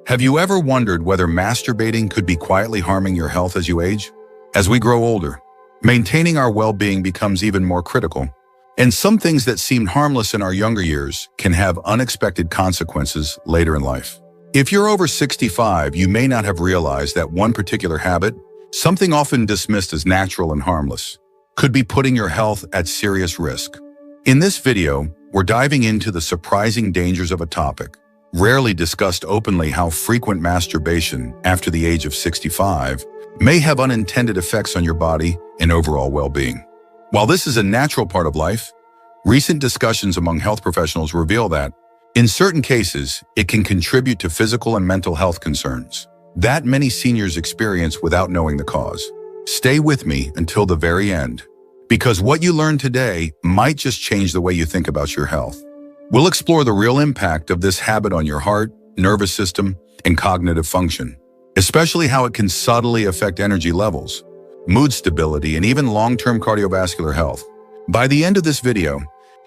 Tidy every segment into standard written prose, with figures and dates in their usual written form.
Have you ever wondered whether masturbating could be quietly harming your health as you age? As we grow older, maintaining our well-being becomes even more critical, and some things that seemed harmless in our younger years can have unexpected consequences later in life. If you're over 65, you may not have realized that one particular habit, something often dismissed as natural and harmless, could be putting your health at serious risk. In this video, we're diving into the surprising dangers of a topic rarely discussed openly: how frequent masturbation after the age of 65 may have unintended effects on your body and overall well-being. While this is a natural part of life, recent discussions among health professionals reveal that, in certain cases, it can contribute to physical and mental health concerns that many seniors experience without knowing the cause. Stay with me until the very end, because what you learn today might just change the way you think about your health. We'll explore the real impact of this habit on your heart, nervous system, and cognitive function, especially how it can subtly affect energy levels, mood stability, and even long-term cardiovascular health. By the end of this video,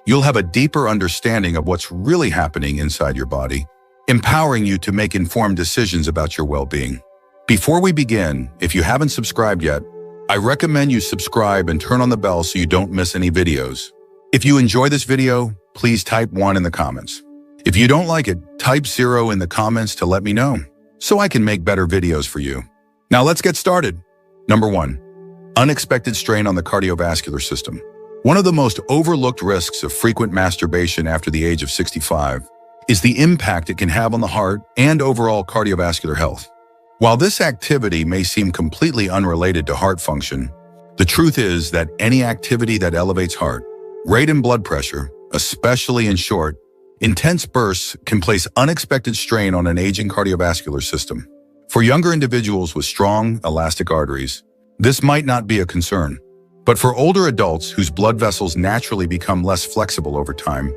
you'll have a deeper understanding of what's really happening inside your body, empowering you to make informed decisions about your well-being. Before we begin, if you haven't subscribed yet, I recommend you subscribe and turn on the bell so you don't miss any videos. If you enjoy this video, please type 1 in the comments. If you don't like it, type 0 in the comments to let me know, so I can make better videos for you. Now let's get started. Number 1. Unexpected strain on the cardiovascular system. One of the most overlooked risks of frequent masturbation after the age of 65 is the impact it can have on the heart and overall cardiovascular health. While this activity may seem completely unrelated to heart function, the truth is that any activity that elevates heart rate and blood pressure, especially in short, intense bursts, can place unexpected strain on an aging cardiovascular system. For younger individuals with strong, elastic arteries, this might not be a concern. But for older adults whose blood vessels naturally become less flexible over time,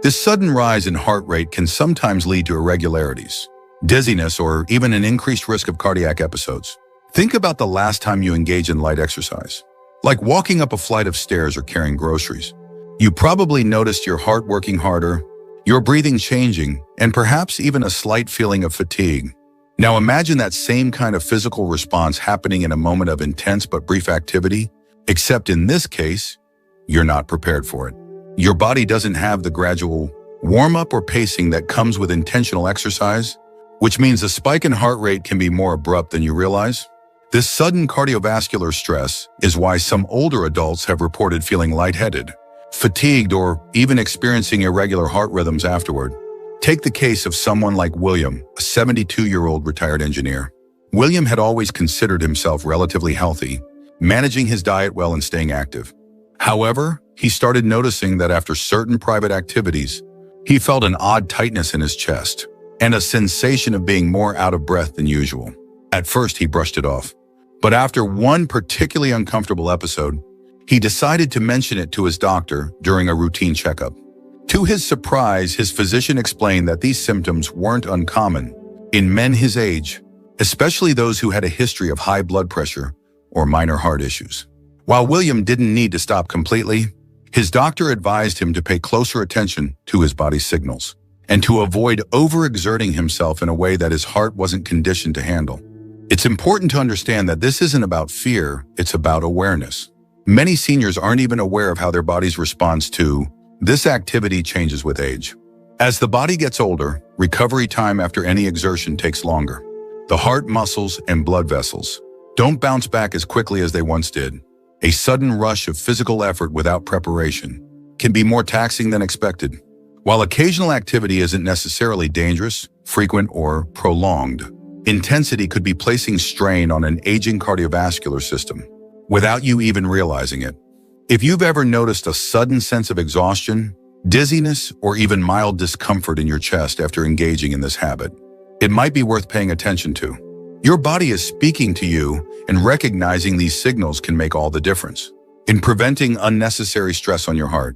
this sudden rise in heart rate can sometimes lead to irregularities, dizziness, or even an increased risk of cardiac episodes. Think about the last time you engaged in light exercise, like walking up a flight of stairs or carrying groceries. You probably noticed your heart working harder, your breathing changing, and perhaps even a slight feeling of fatigue. Now imagine that same kind of physical response happening in a moment of intense but brief activity, except in this case, you're not prepared for it. Your body doesn't have the gradual warm-up or pacing that comes with intentional exercise, which means a spike in heart rate can be more abrupt than you realize. This sudden cardiovascular stress is why some older adults have reported feeling lightheaded, fatigued, or even experiencing irregular heart rhythms afterward. Take the case of someone like William, a 72-year-old retired engineer. William had always considered himself relatively healthy, managing his diet well and staying active. However, he started noticing that after certain private activities, he felt an odd tightness in his chest and a sensation of being more out of breath than usual. At first, he brushed it off, but after one particularly uncomfortable episode, he decided to mention it to his doctor during a routine checkup. To his surprise, his physician explained that these symptoms weren't uncommon in men his age, especially those who had a history of high blood pressure or minor heart issues. While William didn't need to stop completely, his doctor advised him to pay closer attention to his body's signals and to avoid overexerting himself in a way that his heart wasn't conditioned to handle. It's important to understand that this isn't about fear, it's about awareness. Many seniors aren't even aware of how their body's response to this activity changes with age. As the body gets older, recovery time after any exertion takes longer. The heart muscles and blood vessels don't bounce back as quickly as they once did. A sudden rush of physical effort without preparation can be more taxing than expected. While occasional activity isn't necessarily dangerous, frequent, or prolonged, intensity could be placing strain on an aging cardiovascular system without you even realizing it. If you've ever noticed a sudden sense of exhaustion, dizziness, or even mild discomfort in your chest after engaging in this habit, it might be worth paying attention to. Your body is speaking to you, and recognizing these signals can make all the difference in preventing unnecessary stress on your heart.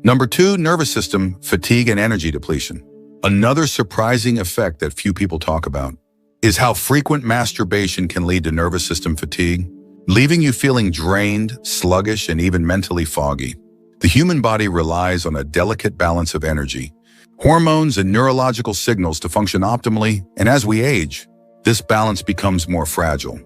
Number 2, nervous system, fatigue, and energy depletion. Another surprising effect that few people talk about is how frequent masturbation can lead to nervous system fatigue, leaving you feeling drained, sluggish, and even mentally foggy. The human body relies on a delicate balance of energy, hormones and neurological signals to function optimally, and as we age, this balance becomes more fragile.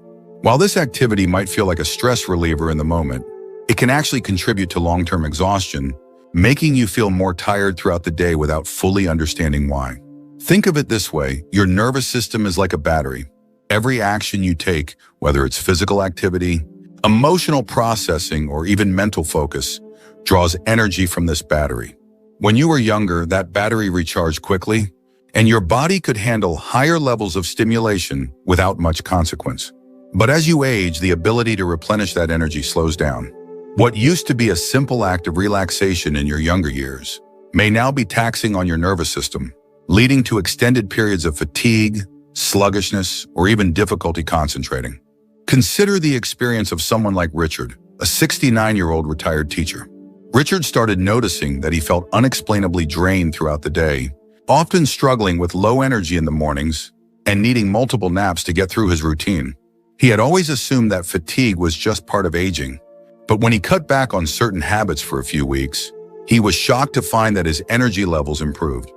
While this activity might feel like a stress reliever in the moment, it can actually contribute to long-term exhaustion, making you feel more tired throughout the day without fully understanding why. Think of it this way: your nervous system is like a battery. Every action you take, whether it's physical activity, emotional processing, or even mental focus, draws energy from this battery. When you were younger, that battery recharged quickly, and your body could handle higher levels of stimulation without much consequence. But as you age, the ability to replenish that energy slows down. What used to be a simple act of relaxation in your younger years may now be taxing on your nervous system, leading to extended periods of fatigue, sluggishness, or even difficulty concentrating. Consider the experience of someone like Richard, a 69-year-old retired teacher. Richard started noticing that he felt unexplainably drained throughout the day, often struggling with low energy in the mornings and needing multiple naps to get through his routine. He had always assumed that fatigue was just part of aging, but when he cut back on certain habits for a few weeks, he was shocked to find that his energy levels improved.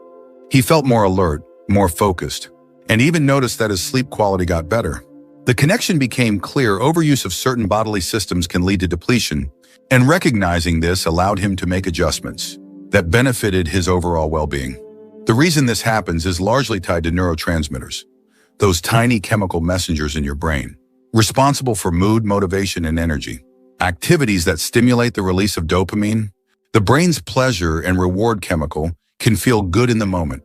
He felt more alert, more focused, and even noticed that his sleep quality got better. The connection became clear: overuse of certain bodily systems can lead to depletion, and recognizing this allowed him to make adjustments that benefited his overall well-being. The reason this happens is largely tied to neurotransmitters, those tiny chemical messengers in your brain, responsible for mood, motivation, and energy. Activities that stimulate the release of dopamine, the brain's pleasure and reward chemical, can feel good in the moment,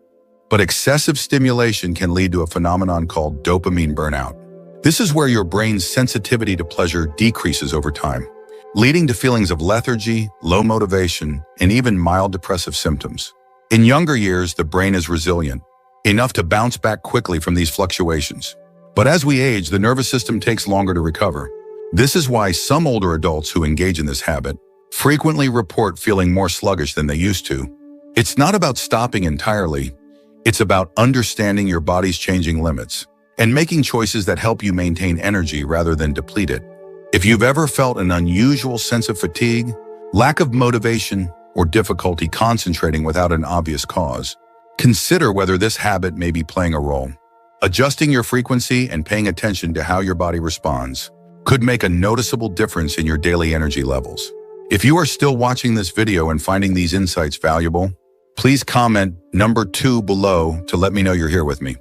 but excessive stimulation can lead to a phenomenon called dopamine burnout. This is where your brain's sensitivity to pleasure decreases over time, leading to feelings of lethargy, low motivation, and even mild depressive symptoms. In younger years, the brain is resilient, enough to bounce back quickly from these fluctuations. But as we age, the nervous system takes longer to recover. This is why some older adults who engage in this habit frequently report feeling more sluggish than they used to. It's not about stopping entirely. It's about understanding your body's changing limits and making choices that help you maintain energy rather than deplete it. If you've ever felt an unusual sense of fatigue, lack of motivation, or difficulty concentrating without an obvious cause, consider whether this habit may be playing a role. Adjusting your frequency and paying attention to how your body responds could make a noticeable difference in your daily energy levels. If you are still watching this video and finding these insights valuable, please comment number 2 below to let me know you're here with me.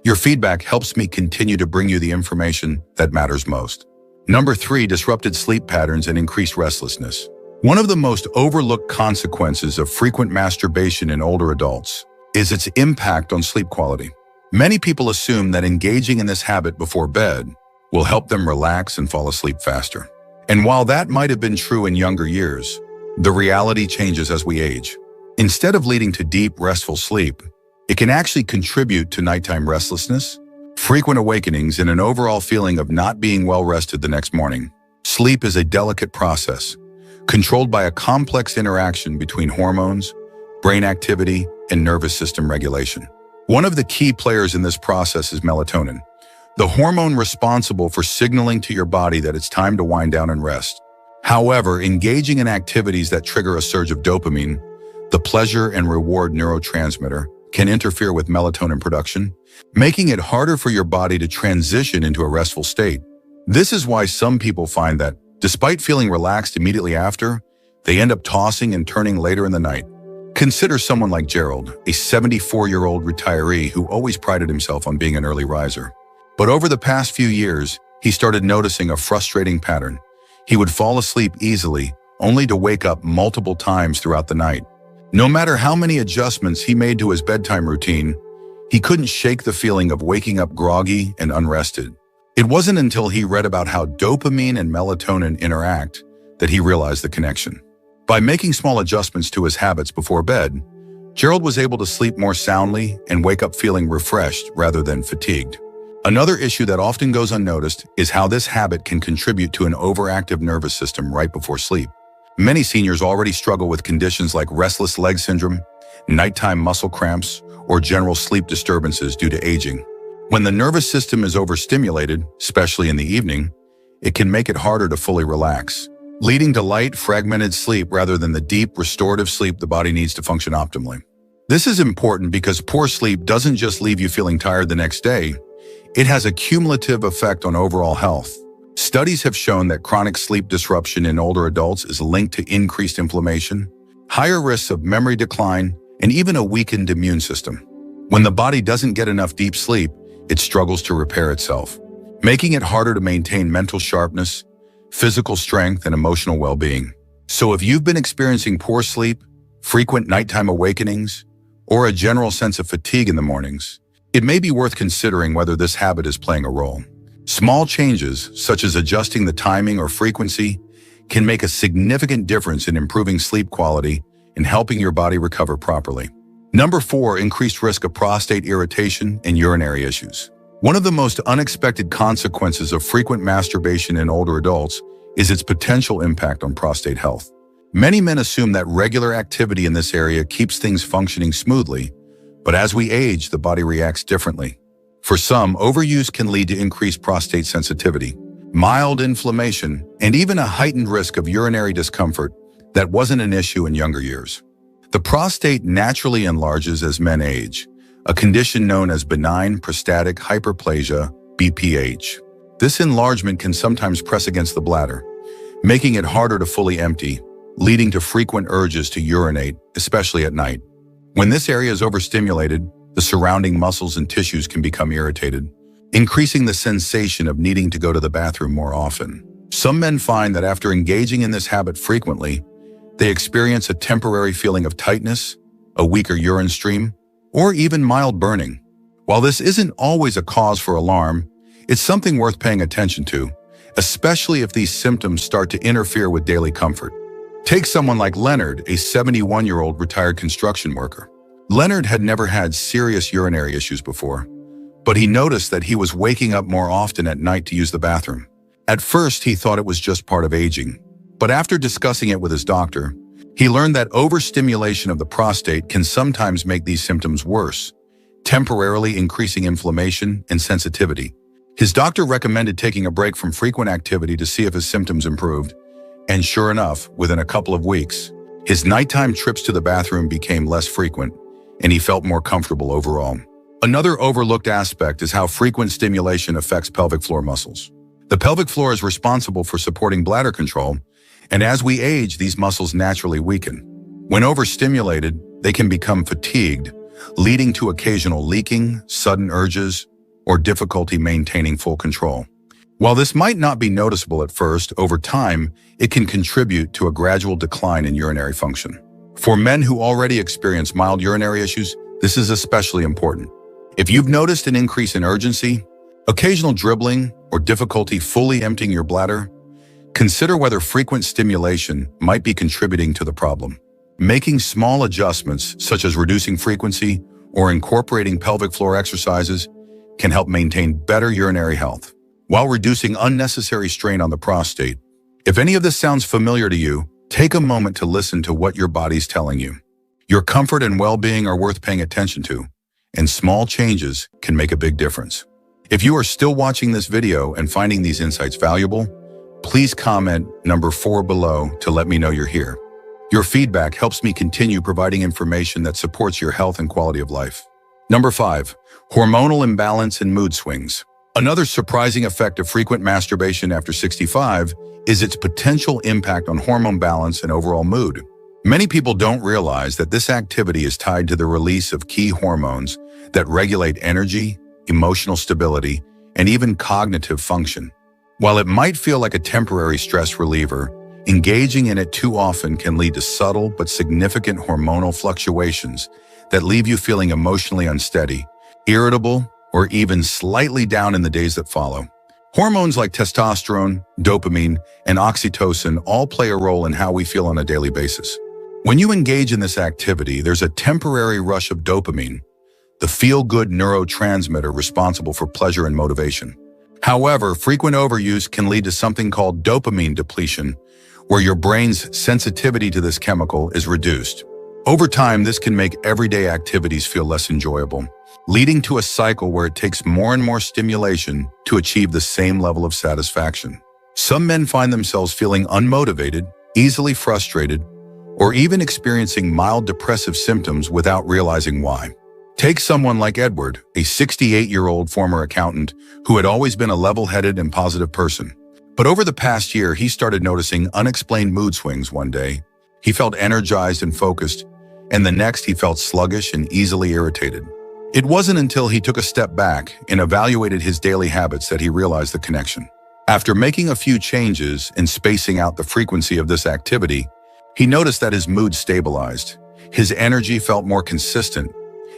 Your feedback helps me continue to bring you the information that matters most. Number 3, disrupted sleep patterns and increased restlessness. One of the most overlooked consequences of frequent masturbation in older adults is its impact on sleep quality. Many people assume that engaging in this habit before bed will help them relax and fall asleep faster. And while that might have been true in younger years, the reality changes as we age. Instead of leading to deep, restful sleep, it can actually contribute to nighttime restlessness, frequent awakenings, and an overall feeling of not being well rested the next morning. Sleep is a delicate process, controlled by a complex interaction between hormones, brain activity, and nervous system regulation. One of the key players in this process is melatonin, the hormone responsible for signaling to your body that it's time to wind down and rest. However, engaging in activities that trigger a surge of dopamine, the pleasure and reward neurotransmitter, can interfere with melatonin production, making it harder for your body to transition into a restful state. This is why some people find that, despite feeling relaxed immediately after, they end up tossing and turning later in the night. Consider someone like Gerald, a 74-year-old retiree who always prided himself on being an early riser. But over the past few years, he started noticing a frustrating pattern. He would fall asleep easily, only to wake up multiple times throughout the night. No matter how many adjustments he made to his bedtime routine, he couldn't shake the feeling of waking up groggy and unrested. It wasn't until he read about how dopamine and melatonin interact that he realized the connection. By making small adjustments to his habits before bed, Gerald was able to sleep more soundly and wake up feeling refreshed rather than fatigued. Another issue that often goes unnoticed is how this habit can contribute to an overactive nervous system right before sleep. Many seniors already struggle with conditions like restless leg syndrome, nighttime muscle cramps, or general sleep disturbances due to aging. When the nervous system is overstimulated, especially in the evening, it can make it harder to fully relax, leading to light, fragmented sleep rather than the deep, restorative sleep the body needs to function optimally. This is important because poor sleep doesn't just leave you feeling tired the next day, it has a cumulative effect on overall health. Studies have shown that chronic sleep disruption in older adults is linked to increased inflammation, higher risks of memory decline, and even a weakened immune system. When the body doesn't get enough deep sleep, it struggles to repair itself, making it harder to maintain mental sharpness, physical strength, and emotional well-being. So if you've been experiencing poor sleep, frequent nighttime awakenings, or a general sense of fatigue in the mornings, it may be worth considering whether this habit is playing a role. Small changes, such as adjusting the timing or frequency, can make a significant difference in improving sleep quality and helping your body recover properly. Number 4, increased risk of prostate irritation and urinary issues. One of the most unexpected consequences of frequent masturbation in older adults is its potential impact on prostate health. Many men assume that regular activity in this area keeps things functioning smoothly, but as we age, the body reacts differently. For some, overuse can lead to increased prostate sensitivity, mild inflammation, and even a heightened risk of urinary discomfort that wasn't an issue in younger years. The prostate naturally enlarges as men age, a condition known as benign prostatic hyperplasia, BPH. This enlargement can sometimes press against the bladder, making it harder to fully empty, leading to frequent urges to urinate, especially at night. When this area is overstimulated, the surrounding muscles and tissues can become irritated, increasing the sensation of needing to go to the bathroom more often. Some men find that after engaging in this habit frequently, they experience a temporary feeling of tightness, a weaker urine stream, or even mild burning. While this isn't always a cause for alarm, it's something worth paying attention to, especially if these symptoms start to interfere with daily comfort. Take someone like Leonard, a 71-year-old retired construction worker. Leonard had never had serious urinary issues before, but he noticed that he was waking up more often at night to use the bathroom. At first, he thought it was just part of aging, but after discussing it with his doctor, he learned that overstimulation of the prostate can sometimes make these symptoms worse, temporarily increasing inflammation and sensitivity. His doctor recommended taking a break from frequent activity to see if his symptoms improved, and sure enough, within a couple of weeks, his nighttime trips to the bathroom became less frequent, and he felt more comfortable overall. Another overlooked aspect is how frequent stimulation affects pelvic floor muscles. The pelvic floor is responsible for supporting bladder control, and as we age, these muscles naturally weaken. When overstimulated, they can become fatigued, leading to occasional leaking, sudden urges, or difficulty maintaining full control. While this might not be noticeable at first, over time, it can contribute to a gradual decline in urinary function. For men who already experience mild urinary issues, this is especially important. If you've noticed an increase in urgency, occasional dribbling, or difficulty fully emptying your bladder, consider whether frequent stimulation might be contributing to the problem. Making small adjustments, such as reducing frequency or incorporating pelvic floor exercises, can help maintain better urinary health, while reducing unnecessary strain on the prostate. If any of this sounds familiar to you, take a moment to listen to what your body's telling you. Your comfort and well-being are worth paying attention to, and small changes can make a big difference. If you are still watching this video and finding these insights valuable, please comment number 4 below to let me know you're here. Your feedback helps me continue providing information that supports your health and quality of life. Number 5, hormonal imbalance and mood swings. Another surprising effect of frequent masturbation after 65 is its potential impact on hormone balance and overall mood. Many people don't realize that this activity is tied to the release of key hormones that regulate energy, emotional stability, and even cognitive function. While it might feel like a temporary stress reliever, engaging in it too often can lead to subtle but significant hormonal fluctuations that leave you feeling emotionally unsteady, irritable, or even slightly down in the days that follow. Hormones like testosterone, dopamine, and oxytocin all play a role in how we feel on a daily basis. When you engage in this activity, there's a temporary rush of dopamine, the feel-good neurotransmitter responsible for pleasure and motivation. However, frequent overuse can lead to something called dopamine depletion, where your brain's sensitivity to this chemical is reduced. Over time, this can make everyday activities feel less enjoyable, leading to a cycle where it takes more and more stimulation to achieve the same level of satisfaction. Some men find themselves feeling unmotivated, easily frustrated, or even experiencing mild depressive symptoms without realizing why. Take someone like Edward, a 68-year-old former accountant who had always been a level-headed and positive person. But over the past year, he started noticing unexplained mood swings. One day, he felt energized and focused, and the next he felt sluggish and easily irritated. It wasn't until he took a step back and evaluated his daily habits that he realized the connection. After making a few changes and spacing out the frequency of this activity, he noticed that his mood stabilized, his energy felt more consistent,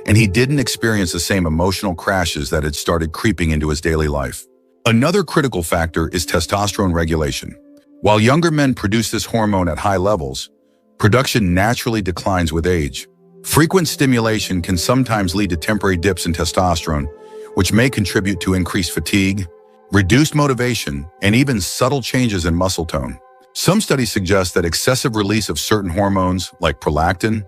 and he didn't experience the same emotional crashes that had started creeping into his daily life. Another critical factor is testosterone regulation. While younger men produce this hormone at high levels, production naturally declines with age. Frequent stimulation can sometimes lead to temporary dips in testosterone, which may contribute to increased fatigue, reduced motivation, and even subtle changes in muscle tone. Some studies suggest that excessive release of certain hormones, like prolactin,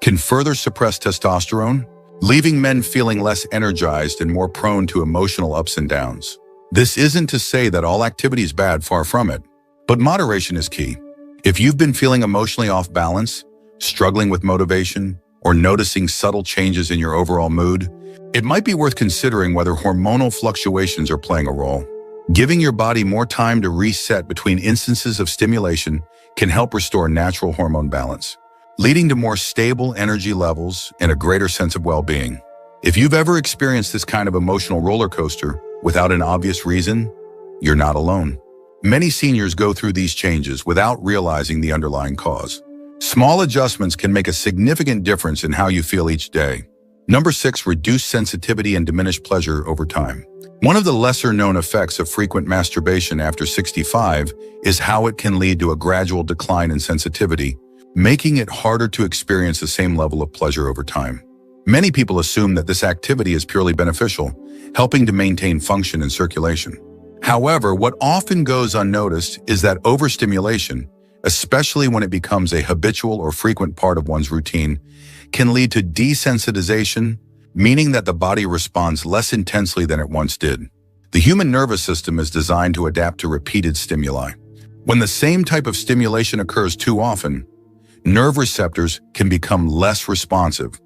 can further suppress testosterone, leaving men feeling less energized and more prone to emotional ups and downs. This isn't to say that all activity is bad, far from it, but moderation is key. If you've been feeling emotionally off balance, struggling with motivation, or noticing subtle changes in your overall mood, it might be worth considering whether hormonal fluctuations are playing a role. Giving your body more time to reset between instances of stimulation can help restore natural hormone balance, leading to more stable energy levels and a greater sense of well-being. If you've ever experienced this kind of emotional roller coaster without an obvious reason, you're not alone. Many seniors go through these changes without realizing the underlying cause. Small adjustments can make a significant difference in how you feel each day. Number 6, reduce sensitivity and diminish pleasure over time. One of the lesser-known effects of frequent masturbation after 65 is how it can lead to a gradual decline in sensitivity, making it harder to experience the same level of pleasure over time. Many people assume that this activity is purely beneficial, helping to maintain function and circulation. However, what often goes unnoticed is that overstimulation, especially when it becomes a habitual or frequent part of one's routine, can lead to desensitization, meaning that the body responds less intensely than it once did. The human nervous system is designed to adapt to repeated stimuli. When the same type of stimulation occurs too often, nerve receptors can become less responsive,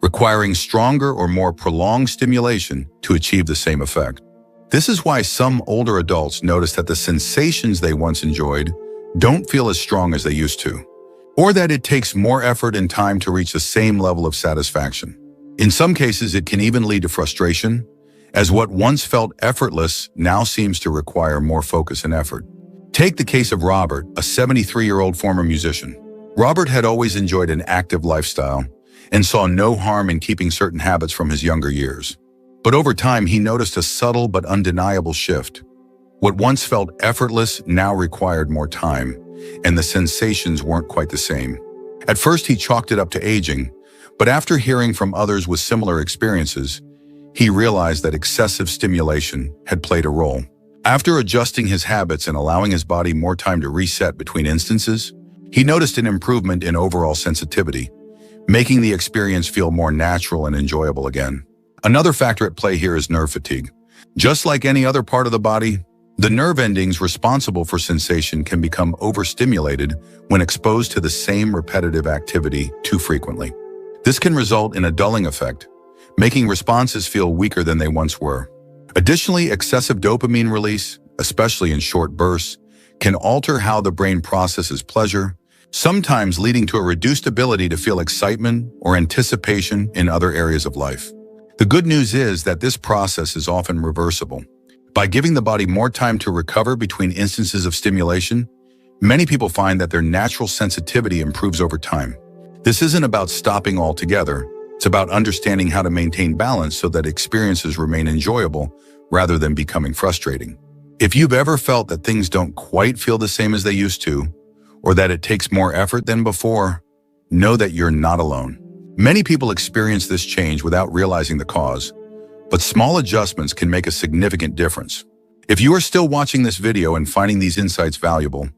requiring stronger or more prolonged stimulation to achieve the same effect. This is why some older adults notice that the sensations they once enjoyed don't feel as strong as they used to, or that it takes more effort and time to reach the same level of satisfaction. In some cases, it can even lead to frustration, as what once felt effortless now seems to require more focus and effort. Take the case of Robert, a 73-year-old former musician. Robert had always enjoyed an active lifestyle and saw no harm in keeping certain habits from his younger years. But over time, he noticed a subtle but undeniable shift. What once felt effortless now required more time, and the sensations weren't quite the same. At first, he chalked it up to aging, but after hearing from others with similar experiences, he realized that excessive stimulation had played a role. After adjusting his habits and allowing his body more time to reset between instances, he noticed an improvement in overall sensitivity, making the experience feel more natural and enjoyable again. Another factor at play here is nerve fatigue. Just like any other part of the body, the nerve endings responsible for sensation can become overstimulated when exposed to the same repetitive activity too frequently. This can result in a dulling effect, making responses feel weaker than they once were. Additionally, excessive dopamine release, especially in short bursts, can alter how the brain processes pleasure, sometimes leading to a reduced ability to feel excitement or anticipation in other areas of life. The good news is that this process is often reversible. By giving the body more time to recover between instances of stimulation, many people find that their natural sensitivity improves over time. This isn't about stopping altogether. It's about understanding how to maintain balance so that experiences remain enjoyable rather than becoming frustrating. If you've ever felt that things don't quite feel the same as they used to, or that it takes more effort than before, know that you're not alone. Many people experience this change without realizing the cause, but small adjustments can make a significant difference. If you are still watching this video and finding these insights valuable,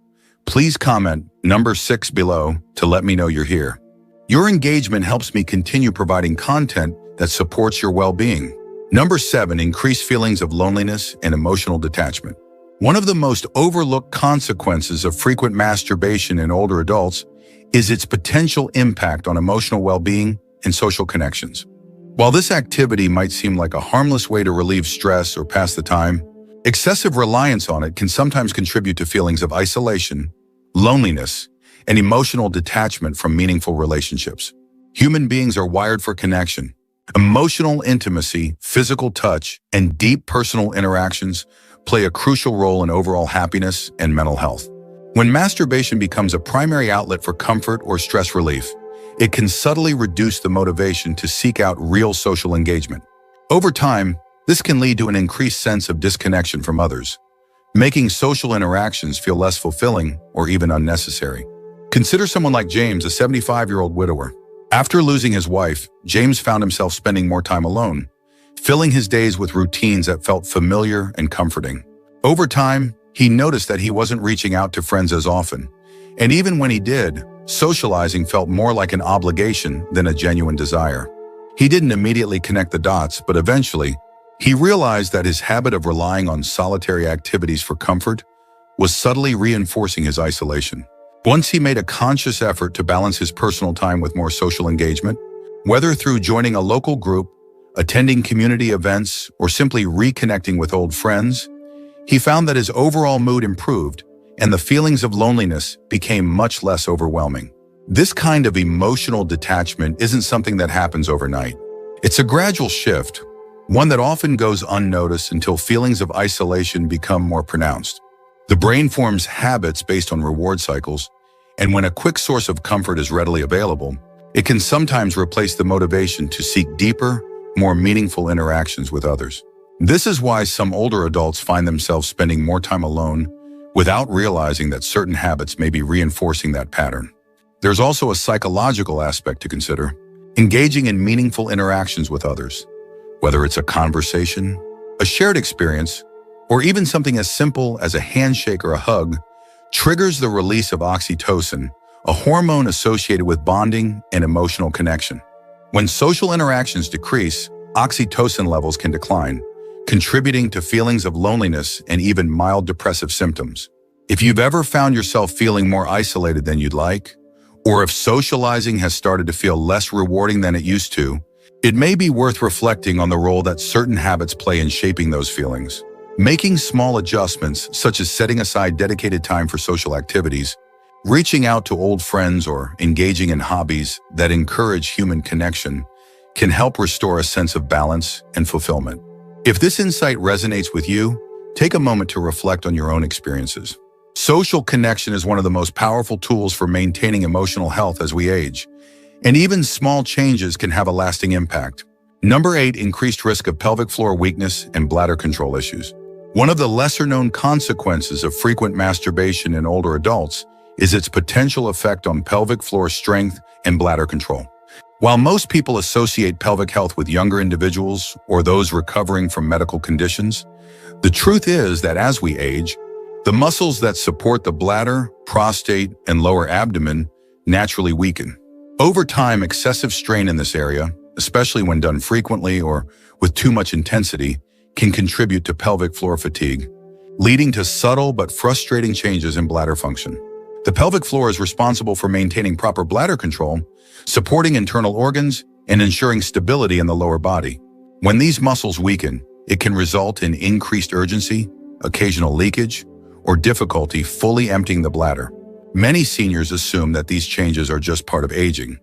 please comment number 6 below to let me know you're here. Your engagement helps me continue providing content that supports your well-being. Number 7, increase feelings of loneliness and emotional detachment. One of the most overlooked consequences of frequent masturbation in older adults is its potential impact on emotional well-being and social connections. While this activity might seem like a harmless way to relieve stress or pass the time, excessive reliance on it can sometimes contribute to feelings of isolation, loneliness, and emotional detachment from meaningful relationships. Human beings are wired for connection. Emotional intimacy, physical touch, and deep personal interactions play a crucial role in overall happiness and mental health. When masturbation becomes a primary outlet for comfort or stress relief, it can subtly reduce the motivation to seek out real social engagement. Over time, this can lead to an increased sense of disconnection from others, making social interactions feel less fulfilling or even unnecessary. Consider someone like James, a 75-year-old widower. After losing his wife, James found himself spending more time alone, filling his days with routines that felt familiar and comforting. Over time, he noticed that he wasn't reaching out to friends as often, and even when he did, socializing felt more like an obligation than a genuine desire. He didn't immediately connect the dots, but eventually, he realized that his habit of relying on solitary activities for comfort was subtly reinforcing his isolation. Once he made a conscious effort to balance his personal time with more social engagement, whether through joining a local group, attending community events, or simply reconnecting with old friends, he found that his overall mood improved and the feelings of loneliness became much less overwhelming. This kind of emotional detachment isn't something that happens overnight. It's a gradual shift, one that often goes unnoticed until feelings of isolation become more pronounced. The brain forms habits based on reward cycles, and when a quick source of comfort is readily available, it can sometimes replace the motivation to seek deeper, more meaningful interactions with others. This is why some older adults find themselves spending more time alone without realizing that certain habits may be reinforcing that pattern. There's also a psychological aspect to consider. Engaging in meaningful interactions with others, whether it's a conversation, a shared experience, or even something as simple as a handshake or a hug, triggers the release of oxytocin, a hormone associated with bonding and emotional connection. When social interactions decrease, oxytocin levels can decline, contributing to feelings of loneliness and even mild depressive symptoms. If you've ever found yourself feeling more isolated than you'd like, or if socializing has started to feel less rewarding than it used to, it may be worth reflecting on the role that certain habits play in shaping those feelings. Making small adjustments, such as setting aside dedicated time for social activities, reaching out to old friends, or engaging in hobbies that encourage human connection, can help restore a sense of balance and fulfillment. If this insight resonates with you, take a moment to reflect on your own experiences. Social connection is one of the most powerful tools for maintaining emotional health as we age, and even small changes can have a lasting impact. Number 8, increased risk of pelvic floor weakness and bladder control issues. One of the lesser-known consequences of frequent masturbation in older adults is its potential effect on pelvic floor strength and bladder control. While most people associate pelvic health with younger individuals or those recovering from medical conditions, the truth is that as we age, the muscles that support the bladder, prostate, and lower abdomen naturally weaken. Over time, excessive strain in this area, especially when done frequently or with too much intensity, can contribute to pelvic floor fatigue, leading to subtle but frustrating changes in bladder function. The pelvic floor is responsible for maintaining proper bladder control, supporting internal organs, and ensuring stability in the lower body. When these muscles weaken, it can result in increased urgency, occasional leakage, or difficulty fully emptying the bladder. Many seniors assume that these changes are just part of aging,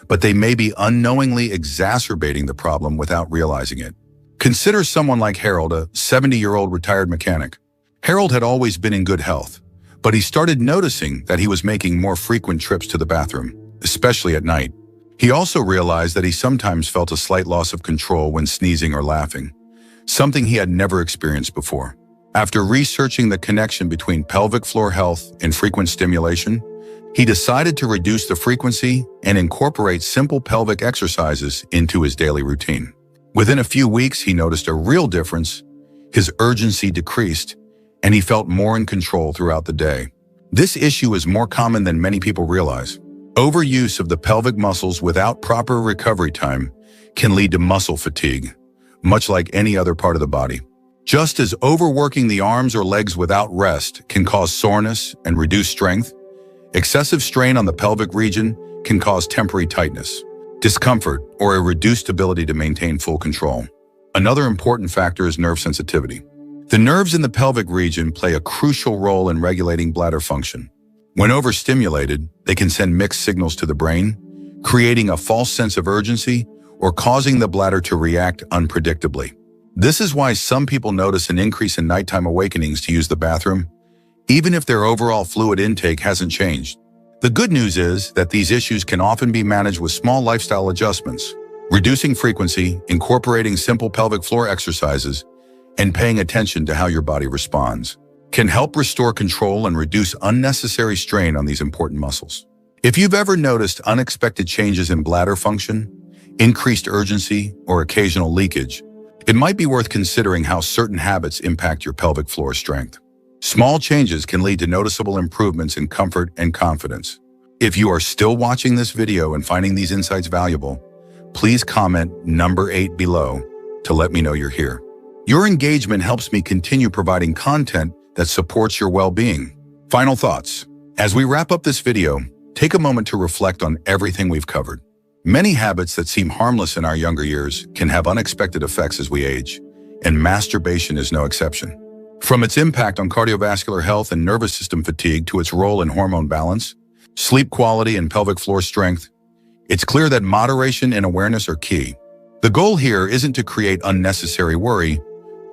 but they may be unknowingly exacerbating the problem without realizing it. Consider someone like Harold, a 70-year-old retired mechanic. Harold had always been in good health, but he started noticing that he was making more frequent trips to the bathroom, especially at night. He also realized that he sometimes felt a slight loss of control when sneezing or laughing, something he had never experienced before. After researching the connection between pelvic floor health and frequent stimulation, he decided to reduce the frequency and incorporate simple pelvic exercises into his daily routine. Within a few weeks, he noticed a real difference. His urgency decreased, and he felt more in control throughout the day. This issue is more common than many people realize. Overuse of the pelvic muscles without proper recovery time can lead to muscle fatigue, much like any other part of the body. Just as overworking the arms or legs without rest can cause soreness and reduce strength, Excessive strain on the pelvic region can cause temporary tightness, discomfort, or a reduced ability to maintain full control. Another important factor is nerve sensitivity. The nerves in the pelvic region play a crucial role in regulating bladder function. When overstimulated, they can send mixed signals to the brain, creating a false sense of urgency or causing the bladder to react unpredictably. This is why some people notice an increase in nighttime awakenings to use the bathroom, even if their overall fluid intake hasn't changed. The good news is that these issues can often be managed with small lifestyle adjustments. Reducing frequency, incorporating simple pelvic floor exercises, and paying attention to how your body responds can help restore control and reduce unnecessary strain on these important muscles. If you've ever noticed unexpected changes in bladder function, increased urgency, or occasional leakage, it might be worth considering how certain habits impact your pelvic floor strength. Small changes can lead to noticeable improvements in comfort and confidence. If you are still watching this video and finding these insights valuable, please comment number 8 below to let me know you're here. Your engagement helps me continue providing content that supports your well-being. Final thoughts. As we wrap up this video, take a moment to reflect on everything we've covered. Many habits that seem harmless in our younger years can have unexpected effects as we age, and masturbation is no exception. From its impact on cardiovascular health and nervous system fatigue to its role in hormone balance, sleep quality, and pelvic floor strength, it's clear that moderation and awareness are key. The goal here isn't to create unnecessary worry,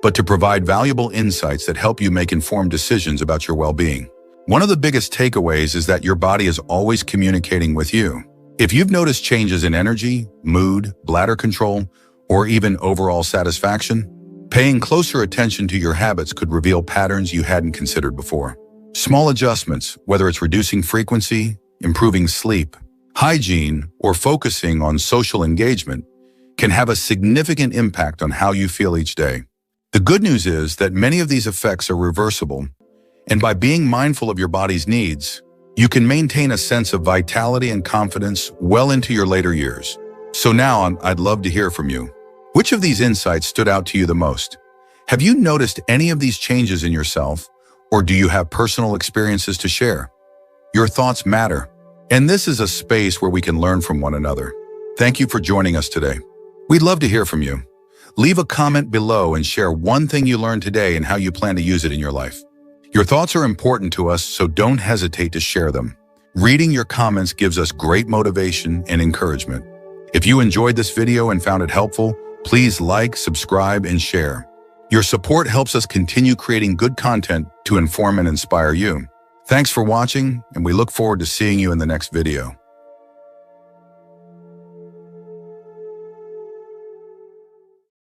but to provide valuable insights that help you make informed decisions about your well-being. One of the biggest takeaways is that your body is always communicating with you. If you've noticed changes in energy, mood, bladder control, or even overall satisfaction, paying closer attention to your habits could reveal patterns you hadn't considered before. Small adjustments, whether it's reducing frequency, improving sleep, hygiene, or focusing on social engagement, can have a significant impact on how you feel each day. The good news is that many of these effects are reversible, and by being mindful of your body's needs, you can maintain a sense of vitality and confidence well into your later years. So now I'd love to hear from you. Which of these insights stood out to you the most? Have you noticed any of these changes in yourself, or do you have personal experiences to share? Your thoughts matter, and this is a space where we can learn from one another. Thank you for joining us today. We'd love to hear from you. Leave a comment below and share one thing you learned today and how you plan to use it in your life. Your thoughts are important to us, so don't hesitate to share them. Reading your comments gives us great motivation and encouragement. If you enjoyed this video and found it helpful, please like, subscribe, and share. Your support helps us continue creating good content to inform and inspire you. Thanks for watching, and we look forward to seeing you in the next video.